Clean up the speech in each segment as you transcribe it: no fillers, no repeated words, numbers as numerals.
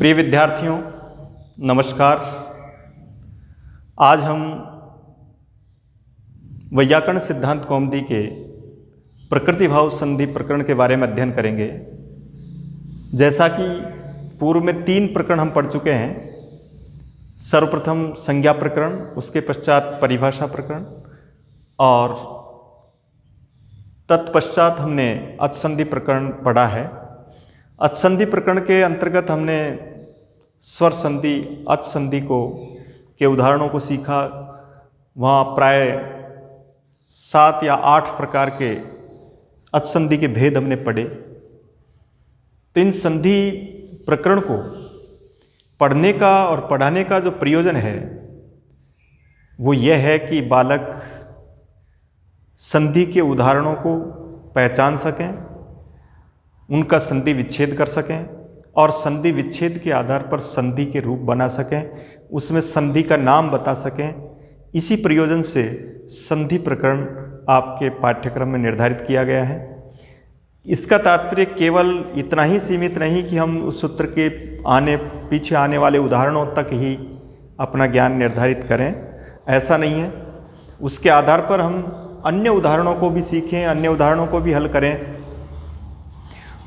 प्रिय विद्यार्थियों, नमस्कार। आज हम वैयाकरण सिद्धांत कौमुदी के प्रकृति भाव संधि प्रकरण के बारे में अध्ययन करेंगे। जैसा कि पूर्व में 3 प्रकरण हम पढ़ चुके हैं। सर्वप्रथम संज्ञा प्रकरण, उसके पश्चात परिभाषा प्रकरण और तत्पश्चात हमने अचसंधि प्रकरण पढ़ा है। अचसंधि प्रकरण के अंतर्गत हमने स्वर संधि, अचसंधि के उदाहरणों को सीखा। वहाँ प्राय 7 या 8 प्रकार के अचसंधि के भेद हमने पढ़े। तो इन संधि प्रकरण को पढ़ने का और पढ़ाने का जो प्रयोजन है वो यह है कि बालक संधि के उदाहरणों को पहचान सकें, उनका संधि विच्छेद कर सकें और संधि विच्छेद के आधार पर संधि के रूप बना सकें, उसमें संधि का नाम बता सकें। इसी प्रयोजन से संधि प्रकरण आपके पाठ्यक्रम में निर्धारित किया गया है। इसका तात्पर्य केवल इतना ही सीमित नहीं कि हम उस सूत्र के पीछे आने वाले उदाहरणों तक ही अपना ज्ञान निर्धारित करें, ऐसा नहीं है। उसके आधार पर हम अन्य उदाहरणों को भी सीखें, अन्य उदाहरणों को भी हल करें।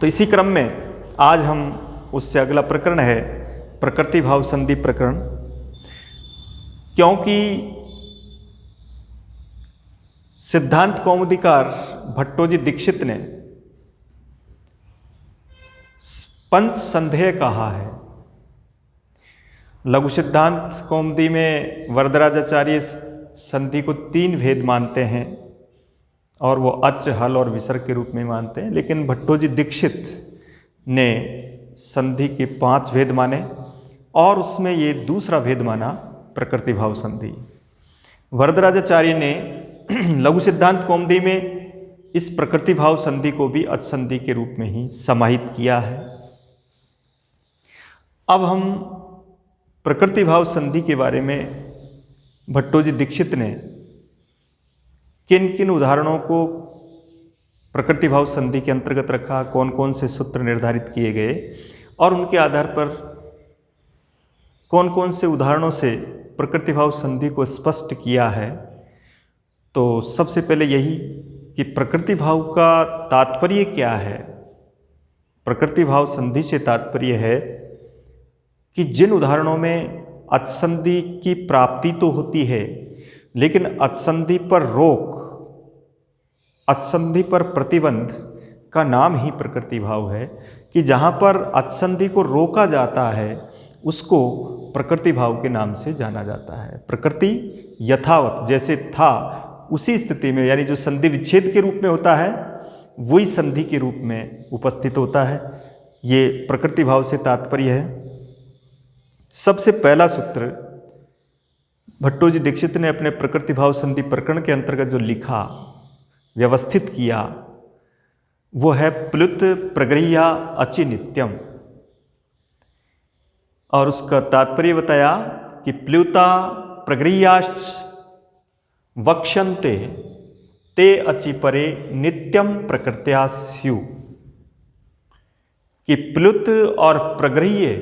तो इसी क्रम में आज हम उससे अगला प्रकरण है प्रकृति भाव संधि प्रकरण। क्योंकि सिद्धांत कौमुदीकार भट्टोजी दीक्षित ने पंच संधेय कहा है। लघु सिद्धांत कौमुदी में वरदराजाचार्य संधि को 3 भेद मानते हैं और वो अच, हल और विसर्ग के रूप में मानते हैं, लेकिन भट्टोजी दीक्षित ने संधि के 5 भेद माने और उसमें ये दूसरा भेद माना प्रकृति भाव संधि। वरदराजाचार्य ने लघु सिद्धांत कौमुदी में इस प्रकृति भाव संधि को भी अच संधि के रूप में ही समाहित किया है। अब हम प्रकृति भाव संधि के बारे में भट्टोजी दीक्षित ने किन किन उदाहरणों को प्रकृति भाव संधि के अंतर्गत रखा, कौन कौन से सूत्र निर्धारित किए गए और उनके आधार पर कौन कौन से उदाहरणों से प्रकृति भाव संधि को स्पष्ट किया है। तो सबसे पहले यही कि प्रकृति भाव का तात्पर्य क्या है। प्रकृति भाव संधि से तात्पर्य है कि जिन उदाहरणों में अचसंधि की प्राप्ति तो होती है लेकिन अचसंधि पर रोक, अचसंधि पर प्रतिबंध का नाम ही प्रकृति भाव है, कि जहाँ पर अचसंधि को रोका जाता है उसको प्रकृति भाव के नाम से जाना जाता है। प्रकृति यथावत जैसे था उसी स्थिति में, यानी जो संधि विच्छेद के रूप में होता है वही संधि के रूप में उपस्थित होता है। ये प्रकृति भाव से तात्पर्य है। सबसे पहला सूत्र भट्टोजी दीक्षित ने अपने प्रकृति भाव संधि प्रकरण के अंतर्गत जो लिखा, व्यवस्थित किया, वो है प्लुत प्रगृह्या अचि नित्यम। और उसका तात्पर्य बताया कि प्लुता प्रगृह्याश्च वक्ष्यन्ते ते अचि परे नित्यम प्रकृत्या स्यु। कि प्लुत और प्रगृह्य,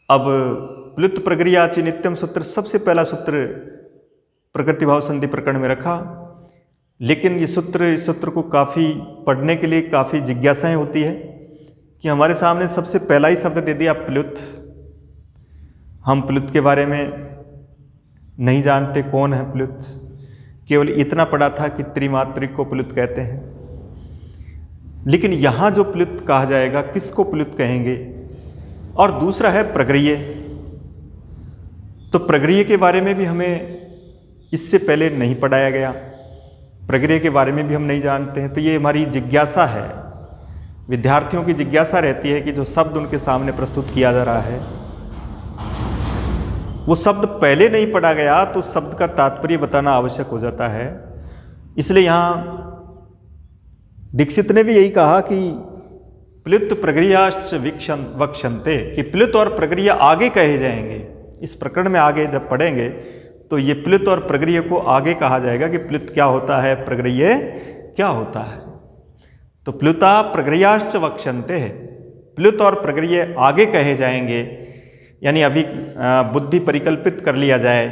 अब प्लुत प्रगृह्या अचि नित्यम सूत्र सबसे पहला सूत्र प्रकृति भाव संधि प्रकरण में रखा, लेकिन इस सूत्र को काफ़ी पढ़ने के लिए काफ़ी जिज्ञासाएं होती है कि हमारे सामने सबसे पहला ही शब्द दे दिया प्लुत। हम प्लुत के बारे में नहीं जानते कौन है प्लुत, केवल इतना पढ़ा था कि त्रिमात्रिक को प्लुत कहते हैं। लेकिन यहाँ जो प्लुत कहा जाएगा किसको प्लुत कहेंगे। और दूसरा है प्रगृह्य। तो प्रगृह्य के बारे में भी हमें इससे पहले नहीं पढ़ाया गया, प्रगृह्य के बारे में भी हम नहीं जानते हैं। तो ये हमारी जिज्ञासा है, विद्यार्थियों की जिज्ञासा रहती है कि जो शब्द उनके सामने प्रस्तुत किया जा रहा है वो शब्द पहले नहीं पढ़ा गया तो शब्द का तात्पर्य बताना आवश्यक हो जाता है। इसलिए यहाँ दीक्षित ने भी यही कहा कि प्लुत प्रगृह्याश्च वक्ष्यन्ते, कि प्लुत और प्रगृह्य आगे कहे जाएंगे। इस प्रकरण में आगे जब पढ़ेंगे तो ये प्लुत और प्रगृह्य को आगे कहा जाएगा कि प्लुत क्या होता है, प्रगृह्य क्या होता है। तो प्लुता प्रगृह्याश्च वक्ष्यन्ते है, प्लुत और प्रगृह्य आगे कहे जाएंगे, यानी अभी बुद्धि परिकल्पित कर लिया जाए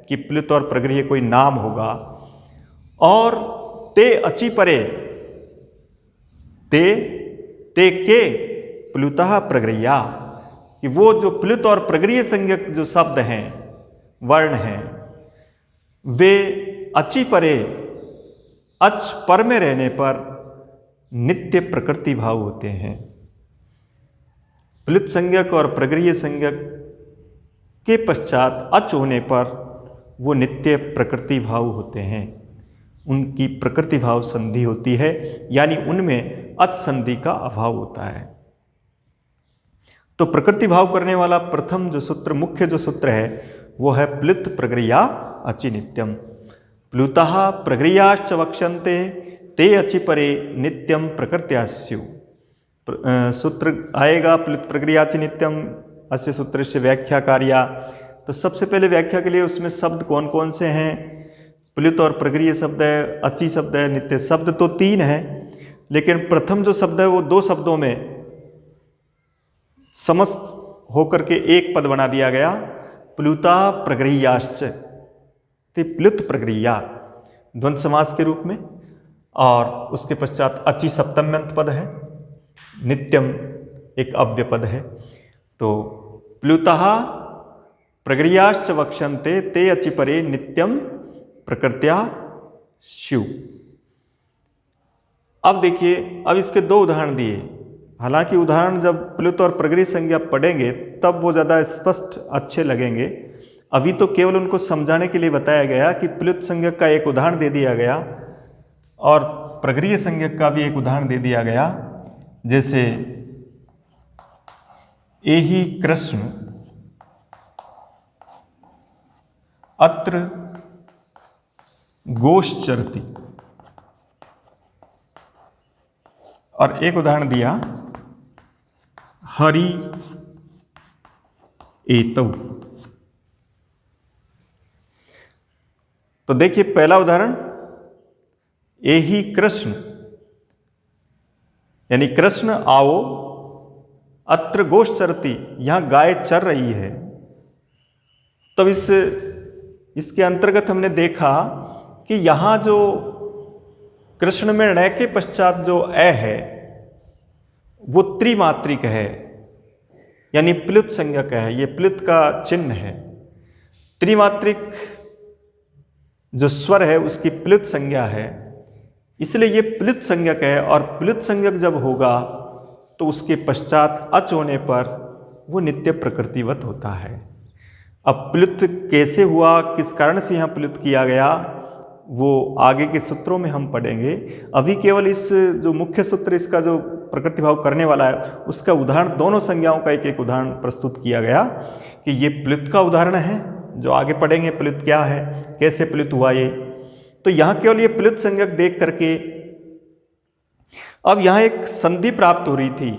कि प्लुत और प्रगृह्य कोई नाम होगा। और ते अचि परे, ते के प्लुतः प्रगृह्या, कि वो जो प्लुत और प्रगृह्य संज्ञक जो शब्द हैं, वर्ण हैं, वे अचि परे, अच पर में रहने पर नित्य प्रकृति भाव होते हैं। प्लुत संज्ञक और प्रगृह्य संज्ञक के पश्चात अच होने पर वो नित्य प्रकृति भाव होते हैं, उनकी प्रकृति भाव संधि होती है, यानी उनमें अच संधि का अभाव होता है। तो प्रकृति भाव करने वाला प्रथम जो सूत्र, मुख्य जो सूत्र है, वो है प्लुत प्रगृह्या अचि नित्यम। प्लुतः प्रगृह्याश्च वक्ष्यन्ते ते अचि परे नित्यम प्रकृत्यास्यु। सूत्र आएगा प्लुत प्रगृह्याचि नित्यम, अस्य सूत्र से व्याख्या कार्या। तो सबसे पहले व्याख्या के लिए उसमें शब्द कौन कौन से हैं? प्लुत और प्रगृह्य शब्द है, अचि शब्द है, नित्य शब्द तो 3 है, लेकिन प्रथम जो शब्द है वो 2 शब्दों में समस्त होकर के एक पद बना दिया गया, प्लुता प्रगृह्याश्च। प्लुत प्रगृह्या द्वंद्व समास के रूप में, और उसके पश्चात अचि सप्तम्यंत पद है, नित्यम एक अव्यय पद है। तो प्लुतः प्रगृह्याश्च वक्ष्यन्ते ते अचि परे नित्यम प्रकृत्या स्यु। अब देखिए, अब इसके 2 उदाहरण दिए। हालांकि उदाहरण जब प्लुत और प्रगृह्य संज्ञा पढ़ेंगे तब वो ज़्यादा स्पष्ट अच्छे लगेंगे। अभी तो केवल उनको समझाने के लिए बताया गया कि प्लुत संज्ञक का एक उदाहरण दे दिया गया और प्रगृह्य संज्ञक का भी एक उदाहरण दे दिया गया। जैसे एहि कृष्ण अत्र गोश्चरति, और एक उदाहरण दिया हरि एतौ। तो देखिए पहला उदाहरण, एहि कृष्ण, यानी कृष्ण आओ, अत्र गोश्चरति, यहां गाय चर रही है। तब इसके अंतर्गत हमने देखा कि यहां जो कृष्ण में ण के पश्चात जो ए है वो त्रिमात्रिक है, यानी प्लुत संज्ञक है, ये प्लुत का चिन्ह है। त्रिमात्रिक जो स्वर है उसकी प्लुत संज्ञा है, इसलिए ये प्लुत संज्ञक है। और प्लुत संज्ञक जब होगा तो उसके पश्चात अच होने पर वो नित्य प्रकृतिवत होता है। अब प्लुत कैसे हुआ, किस कारण से यहाँ प्लुत किया गया, वो आगे के सूत्रों में हम पढ़ेंगे। अभी केवल इस जो मुख्य सूत्र इसका जो प्रकृति भाव करने वाला है उसका उदाहरण, दोनों संज्ञाओं का एक एक उदाहरण प्रस्तुत किया गया कि ये प्लुत का उदाहरण है। जो आगे पढ़ेंगे प्लुत क्या है, कैसे प्लुत हुआ ये। तो यहाँ केवल ये प्लुत संज्ञक देख करके अब यहाँ एक संधि प्राप्त हो रही थी,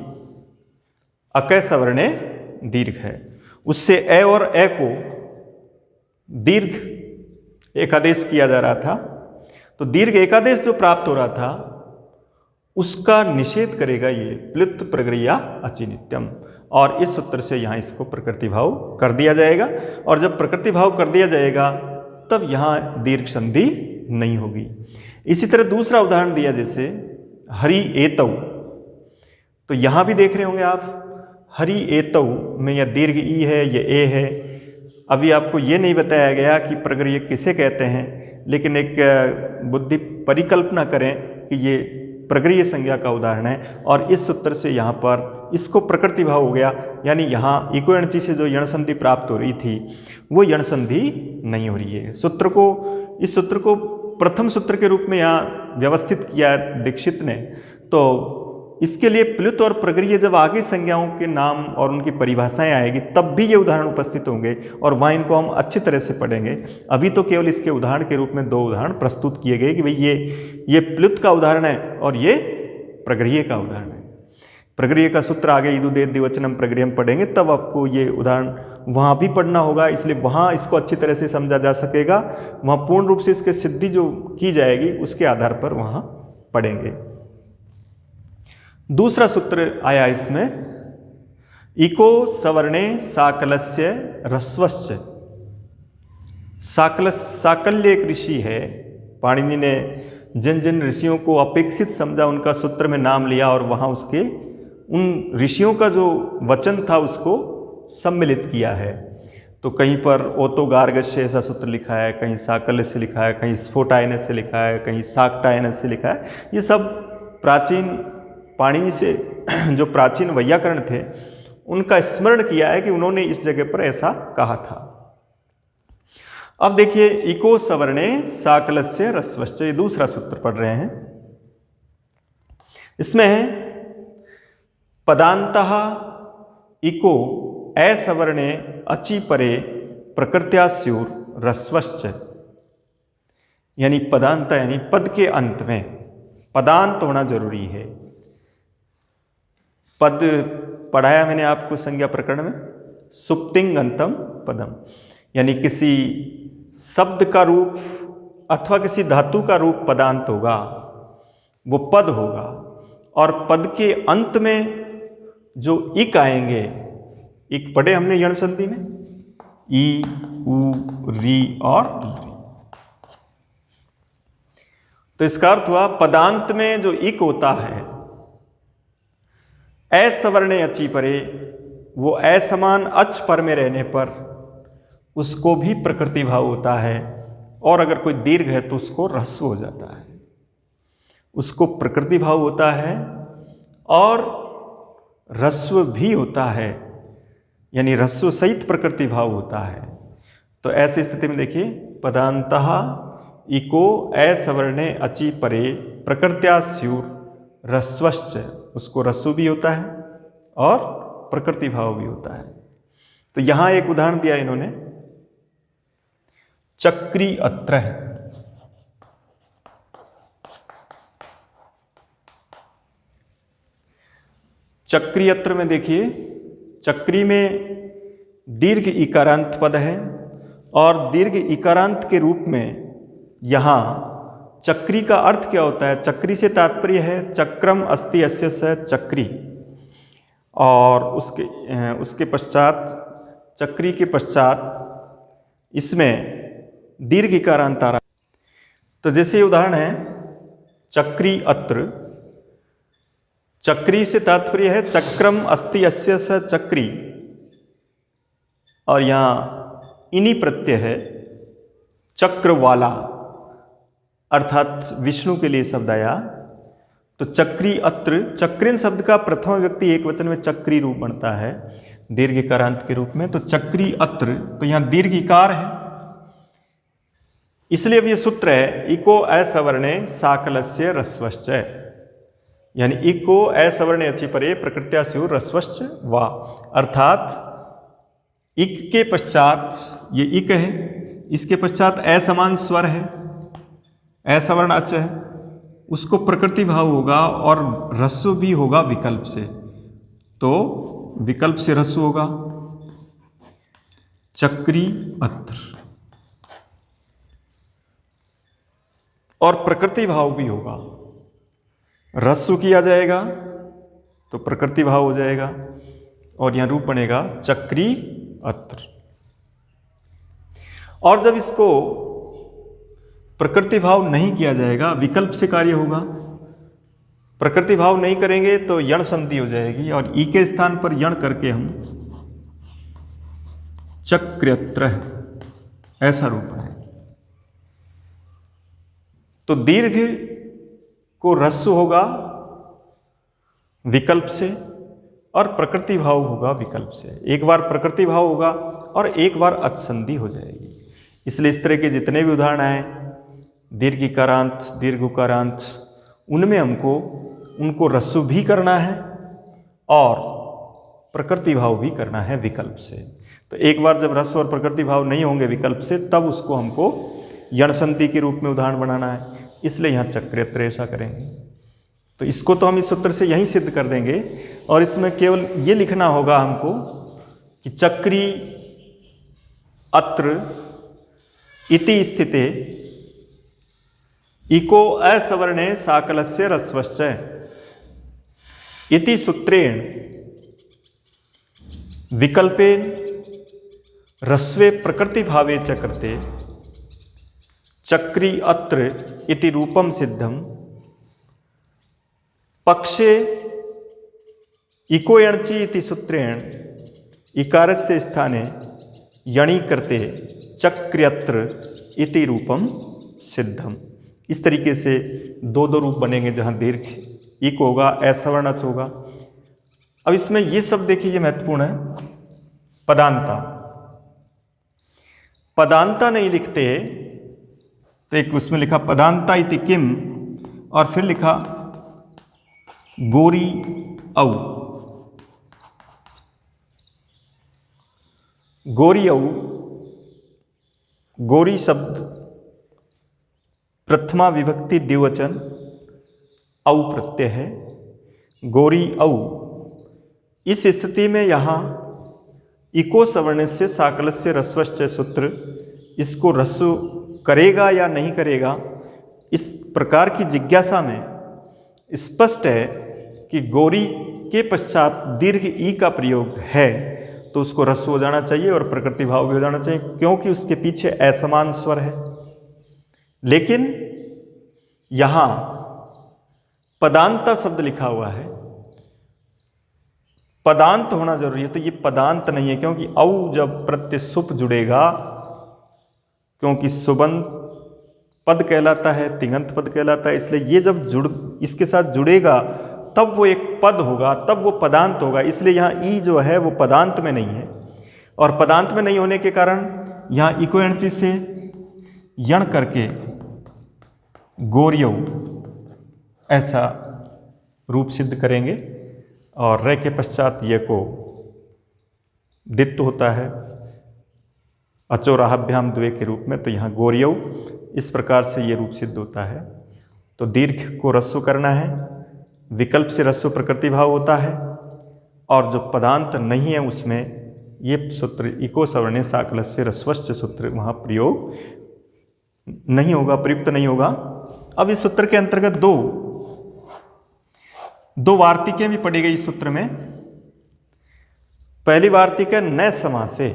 अकय सवर्णे दीर्घ है, उससे ए और ए को दीर्घ एकादेश किया जा रहा था। तो दीर्घ एकादेश जो प्राप्त हो रहा था उसका निषेध करेगा ये प्लुत प्रगृह्या अचि नित्यम, और इस सूत्र से यहाँ इसको प्रकृति भाव कर दिया जाएगा। और जब प्रकृति भाव कर दिया जाएगा तब यहाँ दीर्घ संधि नहीं होगी। इसी तरह दूसरा उदाहरण दिया, जैसे हरि एतौ। तो यहाँ भी देख रहे होंगे आप, हरि एतौ में यह दीर्घ ई है, यह ए है। अभी आपको ये नहीं बताया गया कि प्रगृह्य किसे कहते हैं, लेकिन एक बुद्धि परिकल्पना करें कि ये प्रगृह्य संज्ञा का उदाहरण है। और इस सूत्र से यहाँ पर इसको प्रकृति भाव हो गया, यानी यहाँ इको एणचि से जो यण संधि प्राप्त हो रही थी वो यण संधि नहीं हो रही है। इस सूत्र को प्रथम सूत्र के रूप में यहाँ व्यवस्थित किया दीक्षित ने। तो इसके लिए प्लुत और प्रगृह्य जब आगे संज्ञाओं के नाम और उनकी परिभाषाएं आएगी तब भी ये उदाहरण उपस्थित होंगे और वहाँ इनको हम अच्छी तरह से पढ़ेंगे। अभी तो केवल इसके उदाहरण के रूप में 2 उदाहरण प्रस्तुत किए गए कि भाई ये प्लुत का उदाहरण है और ये प्रगृह्य का उदाहरण है। प्रगृह्य का सूत्र आगे इदुदेत द्विवचनम प्रगृह्यम पढ़ेंगे, तब आपको ये उदाहरण वहाँ भी पढ़ना होगा, इसलिए वहाँ इसको अच्छी तरह से समझा जा सकेगा। वहाँ पूर्ण रूप से इसके सिद्धि जो की जाएगी उसके आधार पर वहाँ पढ़ेंगे। दूसरा सूत्र आया इसमें, इको सवर्णे साकलस्य ह्रस्वस्य। साकल्य एक ऋषि है। पाणिनि ने जिन जिन ऋषियों को अपेक्षित समझा उनका सूत्र में नाम लिया और वहाँ उसके उन ऋषियों का जो वचन था उसको सम्मिलित किया है। तो कहीं पर ओतोगार्गस्य ऐसा सूत्र लिखा है, कहीं साकल्य से लिखा है, कहीं स्फोटायनस से लिखा है, कहीं शाक्टायनस से लिखा है। ये सब प्राचीन पाणिनि से जो प्राचीन वैयाकरण थे उनका स्मरण किया है कि उन्होंने इस जगह पर ऐसा कहा था। अब देखिए, इको सवर्णे साकलस्य ह्रस्वस्य, ये दूसरा सूत्र पढ़ रहे हैं। इसमें है पदान्तः इको असवर्णे अचि परे प्रकृत्या स्युर ह्रस्वश्च। यानी पदांत यानी पद के अंत में पदांत होना जरूरी है। पद पढ़ाया मैंने आपको संज्ञा प्रकरण में, सुप्तिंग अंतम पदम, यानी किसी शब्द का रूप अथवा किसी धातु का रूप पदांत होगा, वो पद होगा। और पद के अंत में जो इक आएंगे, इक पढ़े हमने यण संधि में, ई, उ, री और ली। तो इसका अर्थ हुआ पदांत में जो इक होता है, असवर्णे अचि परे, वो असमान अच पर में रहने पर उसको भी प्रकृति भाव होता है। और अगर कोई दीर्घ है तो उसको ह्रस्व हो जाता है, उसको प्रकृति भाव होता है और ह्रस्व भी होता है, यानी ह्रस्व सहित प्रकृति भाव होता है। तो ऐसी स्थिति में देखिए, पदान्तः इको असवर्णे अचि परे प्रकृत्या स्युर ह्रस्वश्च, उसको ह्रस्व भी होता है और प्रकृति भाव भी होता है। तो यहां एक उदाहरण दिया इन्होंने, चक्री अत्र है। चक्री अत्र में देखिए, चक्री में दीर्घ इकारांत पद है और दीर्घ इकारांत के रूप में यहां चक्री का अर्थ क्या होता है? चक्री से तात्पर्य है चक्रम अस्ति अस्य स चक्री, और उसके पश्चात चक्री के पश्चात इसमें दीर्घ इकारांत आ रहा। तो जैसे उदाहरण है चक्री अत्र, चक्री से तात्पर्य है चक्रम अस्ति अस्य स चक्री, और यहां इनी प्रत्यय है चक्र वाला, अर्थात विष्णु के लिए शब्द आया। तो चक्री अत्र, चक्रिन शब्द का प्रथम व्यक्ति एक वचन में चक्री रूप बनता है दीर्घ इकारांत के रूप में। तो चक्री अत्र, तो यहां दीर्घ इकार है, इसलिए अब ये सूत्र है इको असवर्णे साकलस्य ह्रस्वश्च, यानी इको असवर्णे अचि परे प्रकृत्या स्युर ह्रस्वश्च वा, अर्थात इक के पश्चात ये इक है, इसके पश्चात असमान स्वर है, असवर्ण अच है, उसको प्रकृति भाव होगा और ह्रस्व भी होगा विकल्प से। तो विकल्प से ह्रस्व होगा चक्री अत्र, और प्रकृति भाव भी होगा। ह्रस्व किया जाएगा तो प्रकृति भाव हो जाएगा, और यहां रूप बनेगा चक्री अत्र। और जब इसको प्रकृति भाव नहीं किया जाएगा, विकल्प से कार्य होगा। प्रकृति भाव नहीं करेंगे तो यण संधि हो जाएगी, और ई के स्थान पर यण करके हम चक्र्यत्र, ऐसा रूप है। तो दीर्घ को ह्रस्व होगा विकल्प से और प्रकृति भाव होगा विकल्प से। एक बार प्रकृति भाव होगा और एक बार अच संधि हो जाएगी। इसलिए इस तरह के जितने भी उदाहरण आए दीर्घ इकारांत, दीर्घ उकारांत, उनमें हमको उनको ह्रस्व भी करना है और प्रकृति भाव भी करना है विकल्प से। तो एक बार जब ह्रस्व और प्रकृति भाव नहीं होंगे विकल्प से, तब उसको हमको यण संधि के रूप में उदाहरण बनाना है, इसलिए यहाँ चक्रेत्र ऐसा करेंगे। तो इसको तो हम इस सूत्र से यहीं सिद्ध कर देंगे, और इसमें केवल ये लिखना होगा हमको कि चक्री अत्र इति स्थिते इको असवर्णे साकलस्य ह्रस्वश्च इति सूत्रेण विकल्पेन ह्रस्वे प्रकृति भावे च कृते चक्री अत्र इति रूपम सिद्धम पक्षे इको यणचि इति सूत्रेण इकारस्य स्थाने यणि कृते चक्र्यत्र इति रूपम सिद्धम। इस तरीके से दो दो रूप बनेंगे जहाँ दीर्घ इक होगा, असवर्ण अच होगा। अब इसमें ये सब देखिए, ये महत्वपूर्ण है। पदांता, पदांता नहीं लिखते तो एक उसमें लिखा पदांता इति किम और फिर लिखा गोरी औ। गोरी औ, गोरी शब्द प्रथमा विभक्ति द्विवचन औ प्रत्यय है। गोरी औ, इस स्थिति में यहाँ इको सवर्ण से साकलस्य ह्रस्वश्च सूत्र इसको ह्रस्व करेगा या नहीं करेगा, इस प्रकार की जिज्ञासा में स्पष्ट है कि गोरी के पश्चात दीर्घ ई का प्रयोग है तो उसको ह्रस्व हो जाना चाहिए और प्रकृति भाव भी हो जाना चाहिए, क्योंकि उसके पीछे असमान स्वर है। लेकिन यहाँ पदांता शब्द लिखा हुआ है, पदांत होना जरूरी है, तो ये पदांत नहीं है, क्योंकि औ जब प्रत्यय सुप जुड़ेगा, क्योंकि सुबंत पद कहलाता है, तिङंत पद कहलाता है, इसलिए ये जब इसके साथ जुड़ेगा तब वो एक पद होगा, तब वो पदांत होगा। इसलिए यहाँ ई जो है वो पदांत में नहीं है, और पदांत में नहीं होने के कारण यहाँ इको यणचि से यण करके गोर्यौ ऐसा रूप सिद्ध करेंगे, और रे के पश्चात ये को दित्व होता है अचोराहभ्याम द्वे के रूप में, तो यहाँ गोर्यौ, इस प्रकार से ये रूप सिद्ध होता है। तो दीर्घ को ह्रस्व करना है, विकल्प से ह्रस्व प्रकृति भाव होता है, और जो पदांत नहीं है उसमें ये सूत्र इको सवर्णे साकलस्य ह्रस्वश्च सूत्र वहाँ प्रयोग नहीं होगा, प्रयुक्त नहीं होगा। अब इस सूत्र के अंतर्गत दो वार्तिकें भी पढ़ी गई इस सूत्र में। पहली वार्तिक है न समासे,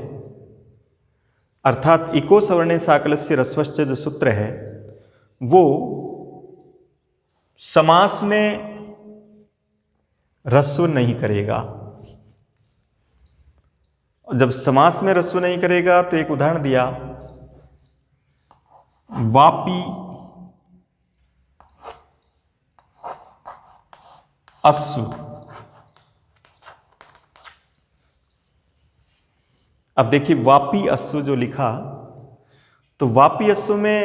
अर्थात इको सवर्णे साकलस्य ह्रस्वश्च जो सूत्र है वो समास में ह्रस्व नहीं करेगा। जब समास में ह्रस्व नहीं करेगा तो एक उदाहरण दिया, वापी अश्व। अब देखिए वापी अश्व जो लिखा, तो वापी अश्व में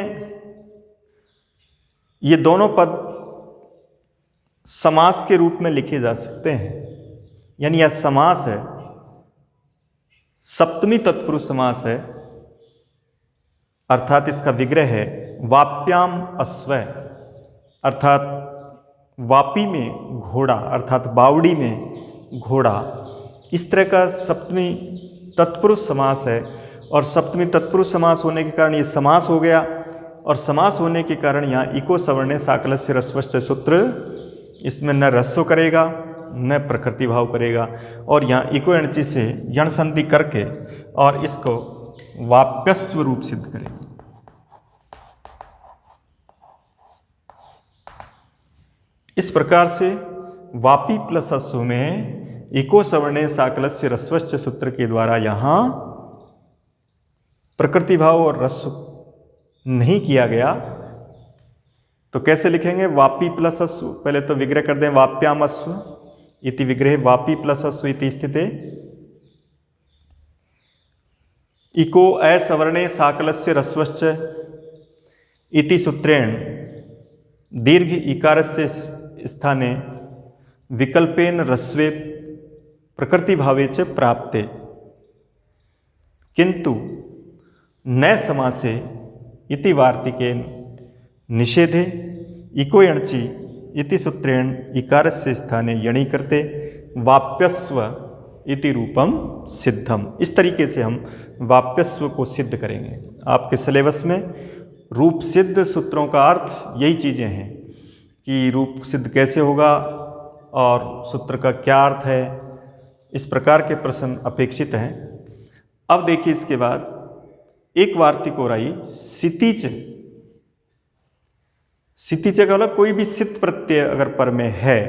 ये दोनों पद समास के रूप में लिखे जा सकते हैं, यानी यह समास है, सप्तमी तत्पुरुष समास है, अर्थात इसका विग्रह है वाप्याम अश्व, अर्थात वापी में घोड़ा, अर्थात बावड़ी में घोड़ा। इस तरह का सप्तमी तत्पुरुष समास है, और सप्तमी तत्पुरुष समास होने के कारण ये समास हो गया, और समास होने के कारण यहाँ इको सवर्णे साकलस्य ह्रस्वश्च सूत्र इसमें न ह्रस्व करेगा न प्रकृति भाव करेगा, और यहाँ इको यणचि से यण संधि करके और इसको वाप्यस्व रूप सिद्ध करेगा। इस प्रकार से वापी प्लस अश्व में इको सवर्णे साकलस्य ह्रस्वश्च सूत्र के द्वारा यहाँ प्रकृति भाव और ह्रस्व नहीं किया गया। तो कैसे लिखेंगे? वापी प्लस अश्व, पहले तो विग्रह कर दें, वाप्याम अश्व इति विग्रह वापी प्लस अश्व इति स्थिते इको असवर्णे साकलस्य ह्रस्वश्च इति सूत्रेण दीर्घ इकारस्य स्थाने विकल्पेन ह्रस्वे प्रकृति भावे च प्राप्ते किंतु न समासे इति वार्तिकेन निषेधे इको यणचि इति सूत्रेण इकारस्य स्थाने यणि करते वाप्यस्व इति रूपम सिद्धम। इस तरीके से हम वाप्यस्व को सिद्ध करेंगे। आपके सिलेबस में रूप सिद्ध सूत्रों का अर्थ यही चीज़ें हैं कि रूप सिद्ध कैसे होगा और सूत्र का क्या अर्थ है, इस प्रकार के प्रश्न अपेक्षित हैं। अब देखिए इसके बाद एक वार्तिक और आई सितिच। सितिच का मतलब कोई भी सित प्रत्यय अगर पर में है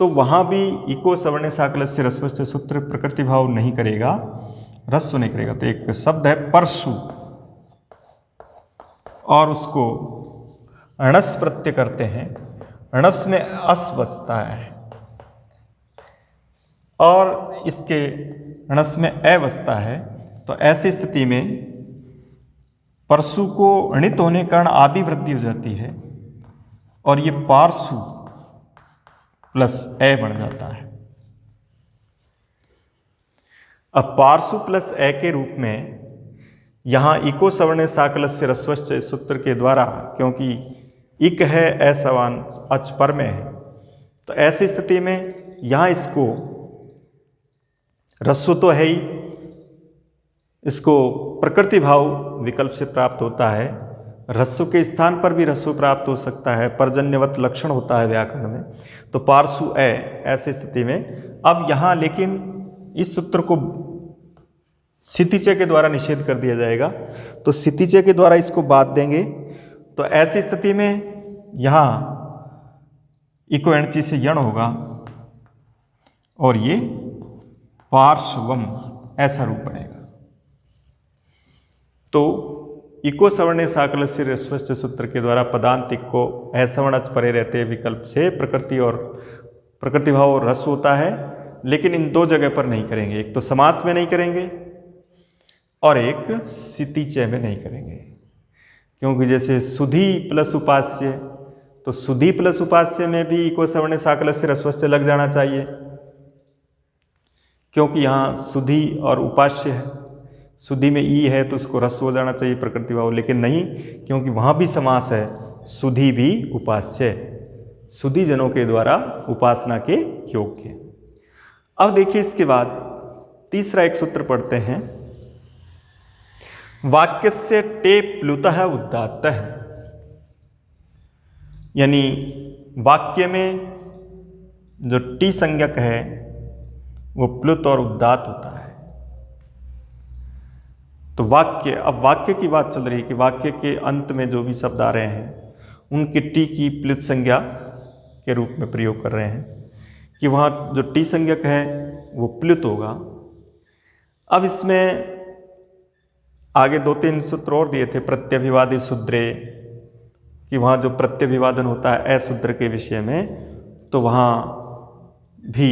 तो वहां भी इको सवर्णे साकलस्य ह्रस्वस्य सूत्र प्रकृति भाव नहीं करेगा, ह्रस्व नहीं करेगा। तो एक शब्द है परशु और उसको अणस प्रत्यय करते हैं, अणस में अस बसता है और इसके अणस में ए बसता है। तो ऐसी स्थिति में परशु को अणित होने के कारण आदि वृद्धि हो जाती है और ये पार्शु प्लस ए बन जाता है। अब पार्शु प्लस ए के रूप में यहाँ इको सवर्णे साकलस्य ह्रस्वस्य सूत्र के द्वारा, क्योंकि इक है ए सवान अच पर में है, तो ऐसी स्थिति में यहाँ इसको ह्रस्व तो है ही, इसको प्रकृति भाव विकल्प से प्राप्त होता है। ह्रस्व के स्थान पर भी ह्रस्व प्राप्त हो सकता है, पर्जन्यवत लक्षण होता है व्याकरण में। तो पार्शु ए, ऐसी स्थिति में अब यहाँ लेकिन इस सूत्र को सितिचय के द्वारा निषेध कर दिया जाएगा। तो सितिचय के द्वारा इसको बात देंगे। तो ऐसी स्थिति में यहाँ इको एणची से यण होगा और ये पार्श्वम ऐसा रूप बनेगा। तो इको सवर्णे साकलस्य ह्रस्वस्य सूत्र के द्वारा पदांत इको असवर्ण अच परे रहते विकल्प से प्रकृति और प्रकृति भाव और ह्रस्व होता है, लेकिन इन दो जगह पर नहीं करेंगे। एक तो समास में नहीं करेंगे और एक सितिचय में नहीं करेंगे, क्योंकि जैसे सुधी प्लस उपास्य, तो सुधी प्लस उपास्य में भी इको सवर्णे साकलस्य ह्रस्वस्य लग जाना चाहिए, क्योंकि यहाँ सुधी और उपास्य है। सुधी में ई है तो उसको ह्रस्व हो जाना चाहिए प्रकृति भाव, लेकिन नहीं, क्योंकि वहाँ भी समास है, सुधी भी उपास्य, सुधी जनों के द्वारा उपासना के योग्य। अब देखिए इसके बाद तीसरा एक सूत्र पढ़ते हैं, वाक्यस्य टे प्लुतः उदात्तः, यानी वाक्य में जो टी संज्ञक है वो प्लुत और उदात्त होता है। तो वाक्य, अब वाक्य की बात चल रही है कि वाक्य के अंत में जो भी शब्द आ रहे हैं उनके टी की प्लुत संज्ञा के रूप में प्रयोग कर रहे हैं कि वहाँ जो टी संज्ञक है वो प्लुत होगा। अब इसमें आगे दो तीन सूत्र और दिए थे, प्रत्यभिवादी शूद्रे, कि वहाँ जो प्रत्यभिवादन होता है अशूद्र के विषय में, तो वहाँ भी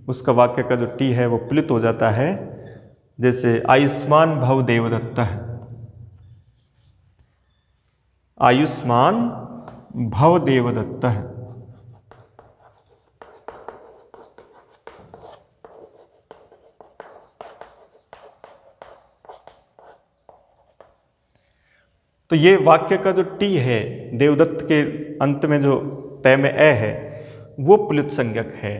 उसका वाक्य का जो टी है वो प्लुत हो जाता है। जैसे आयुष्मान भव देवदत्त, आयुष्मान भव देवदत्त। तो ये वाक्य का जो टी है देवदत्त के अंत में जो तय में ए है वो प्लुत संज्ञक है,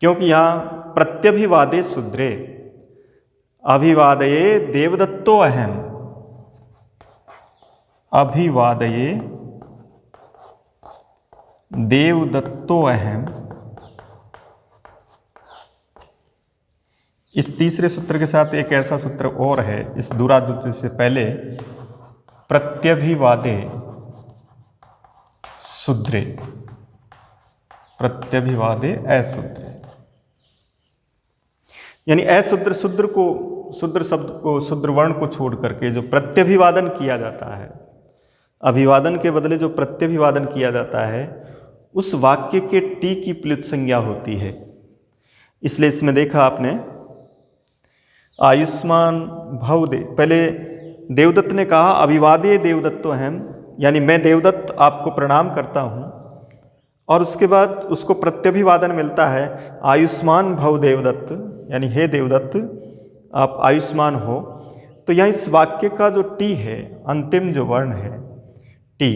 क्योंकि यहाँ प्रत्यभिवादे शूद्रे, अभिवादये देवदत्तो अहम, अभिवादये देवदत्तो अहम। इस तीसरे सूत्र के साथ एक ऐसा सूत्र और है इस दूरादुत्य से पहले, प्रत्यभिवादे शूद्रे, प्रत्यभिवादे अशूद्रे, यानी अशूद्र शूद्र को, शूद्र शब्द को, शूद्र वर्ण को छोड़ करके जो प्रत्यभिवादन किया जाता है, अभिवादन के बदले जो प्रत्यभिवादन किया जाता है, उस वाक्य के टी की प्लुत संज्ञा होती है। इसलिए इसमें देखा आपने आयुष्मान भव दे, पहले देवदत्त ने कहा अभिवादे देवदत्तो अहम, यानी मैं देवदत्त आपको प्रणाम करता हूँ, और उसके बाद उसको प्रत्यभिवादन मिलता है आयुष्मान भव देवदत्त, यानी हे देवदत्त आप आयुष्मान हो। तो यहाँ इस वाक्य का जो टी है, अंतिम जो वर्ण है टी,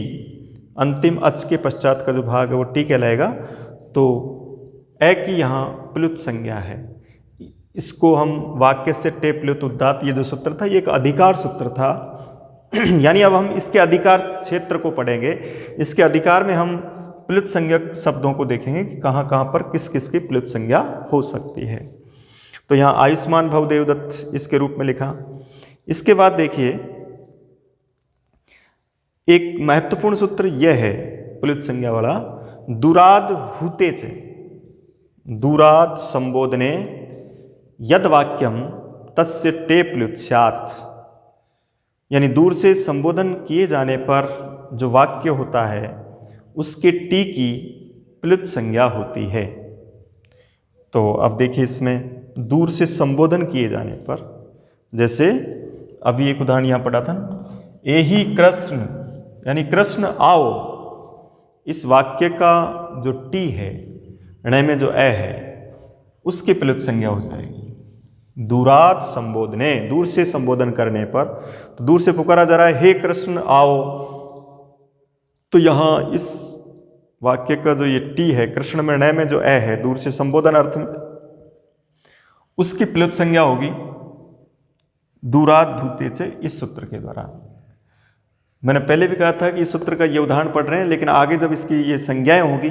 अंतिम अच के पश्चात का जो भाग है वो टी कहलाएगा। तो ए की यहाँ प्लुत संज्ञा है। इसको हम वाक्य से टे प्लुत उदात्त, ये जो सूत्र था ये एक अधिकार सूत्र था यानी अब हम इसके अधिकार क्षेत्र को पढ़ेंगे। इसके अधिकार में हम प्लुत संज्ञक शब्दों को देखेंगे कि कहाँ कहाँ पर किस किस की प्लुत संज्ञा हो सकती है। तो यहाँ आयुष्मान भव देवदत्त इसके रूप में लिखा। इसके बाद देखिए एक महत्वपूर्ण सूत्र यह है प्लुत संज्ञा वाला, दूराद हुते च, दूराद संबोधने यद वाक्यम तस्य टे प्लुत स्यात्, यानी दूर से संबोधन किए जाने पर जो वाक्य होता है उसके टी की प्लुत संज्ञा होती है। तो अब देखिए इसमें दूर से संबोधन किए जाने पर, जैसे अभी एक उदाहरण यहाँ पढ़ा था, एही कृष्ण यानी कृष्ण आओ, इस वाक्य का जो टी है, ण में जो ए है, उसकी प्लुत संज्ञा हो जाएगी। दूरात संबोधने, दूर से संबोधन करने पर, तो दूर से पुकारा जा रहा है हे कृष्ण आओ, तो यहाँ इस वाक्य का जो ये टी है, कृष्ण में ण में जो ए है, दूर से संबोधन अर्थ में, उसकी प्लुत संज्ञा होगी दूरात धूते च, इस सूत्र के द्वारा। मैंने पहले भी कहा था कि इस सूत्र का ये उदाहरण पढ़ रहे हैं, लेकिन आगे जब इसकी ये संज्ञाएं होगी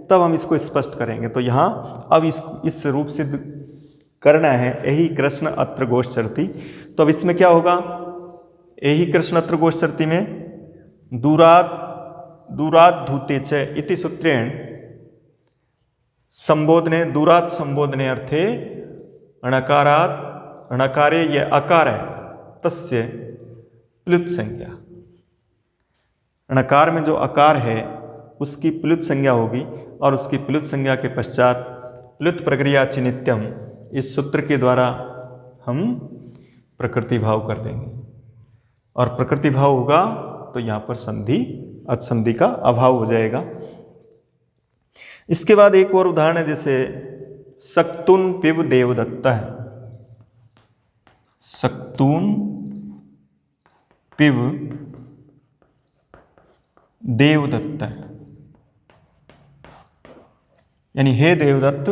तब हम इसको स्पष्ट करेंगे। तो यहाँ अब इस रूप सिद्ध करना है, यही कृष्ण अत्र गोश्चरति। तो अब इसमें क्या होगा, यही कृष्ण अत्र गोश्चरति में दूरात धूते च इति सूत्रेण संबोधने, दूरात संबोधने अर्थे अणकारात अणकारे ये अकार है तस्य प्लुत संज्ञा। अणकार में जो अकार है उसकी प्लुत संज्ञा होगी, और उसकी प्लुत संज्ञा के पश्चात प्लुत प्रक्रिया च नित्यम, इस सूत्र के द्वारा हम प्रकृति भाव कर देंगे, और प्रकृति भाव होगा तो यहाँ पर संधि अचसंधि का अभाव हो जाएगा। इसके बाद एक और उदाहरण है, जैसे सक्तुन पिब देवदत्त है, सक्तून पिब देवदत्त है, यानी हे देवदत्त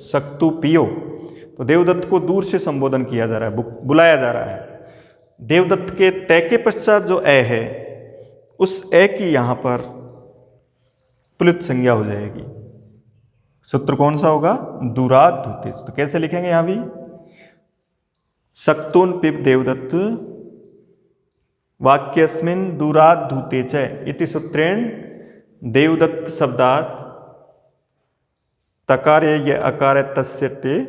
सक्तु पियो। तो देवदत्त को दूर से संबोधन किया जा रहा है, बुलाया जा रहा है। देवदत्त के तय के पश्चात जो ए है, उस ए की यहां पर प्लुत संज्ञा हो जाएगी। सूत्र कौन सा होगा, दूरात धूते। तो कैसे लिखेंगे यहां भी, सक्तून पिब देवदत्त वाक्यस्मिन् दूरात धूते च इति सूत्रेण देवदत्त शब्दात् तकारे ये अकार तस्य टे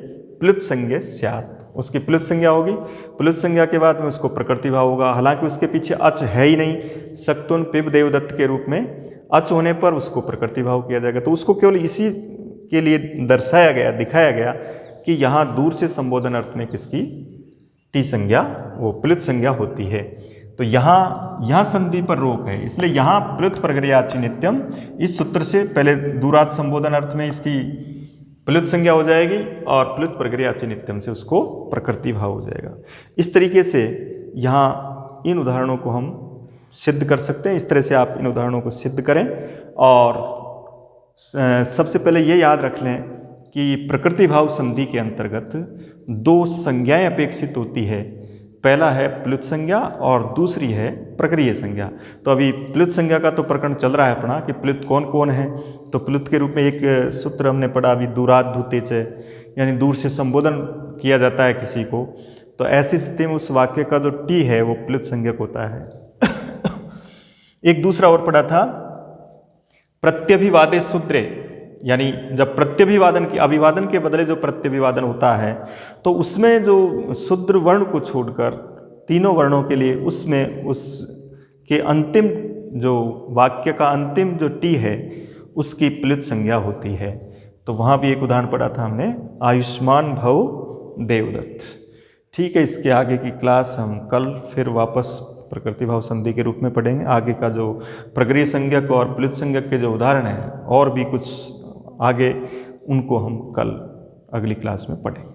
प्लुत संज्ञा स्यात्, उसकी प्लुत संज्ञा होगी। प्लुत संज्ञा के बाद में उसको प्रकृति भाव होगा, हालांकि उसके पीछे अच है ही नहीं, सक्तुन पिब देवदत्त के रूप में अच होने पर उसको प्रकृति भाव किया जाएगा। तो उसको केवल इसी के लिए दर्शाया गया, दिखाया गया कि यहाँ दूर से संबोधन अर्थ में किसकी टी संज्ञा, वो प्लुत संज्ञा होती है। तो यहाँ संधि पर रोक है, इसलिए यहाँ प्लुत प्रक्रियाचि नित्यम, इस सूत्र से पहले दूरात संबोधन अर्थ में इसकी प्लुत संज्ञा हो जाएगी, और प्लुत प्रक्रियाचि नित्यम से उसको प्रकृति भाव हो जाएगा। इस तरीके से यहाँ इन उदाहरणों को हम सिद्ध कर सकते हैं। इस तरह से आप इन उदाहरणों को सिद्ध करें, और सबसे पहले ये याद रख लें कि प्रकृति भाव संधि के अंतर्गत दो संज्ञाएं अपेक्षित होती है, पहला है प्लुत संज्ञा और दूसरी है प्रक्रिय संज्ञा। तो अभी प्लुत संज्ञा का तो प्रकरण चल रहा है अपना कि प्लुत कौन कौन है। तो प्लुत के रूप में एक सूत्र हमने पढ़ा अभी, दूरात धूते च, यानी दूर से संबोधन किया जाता है किसी को, तो ऐसी स्थिति में उस वाक्य का जो टी है वो प्लुत संज्ञक होता है। एक दूसरा और पढ़ा था प्रत्यभिवादे सूत्रे, यानी जब प्रत्यभिवादन की, अभिवादन के बदले जो प्रत्यभिवादन होता है, तो उसमें जो शूद्र वर्ण को छोड़कर तीनों वर्णों के लिए उसमें उसके अंतिम जो वाक्य का अंतिम जो टी है उसकी प्लुत संज्ञा होती है। तो वहाँ भी एक उदाहरण पढ़ा था हमने, आयुष्मान भव देवदत्त। ठीक है, इसके आगे की क्लास हम कल फिर वापस प्रकृति भाव संधि के रूप में पढ़ेंगे। आगे का जो प्रक्रिय संज्ञक और प्लुत संज्ञक के जो उदाहरण हैं और भी कुछ आगे, उनको हम कल अगली क्लास में पढ़ेंगे।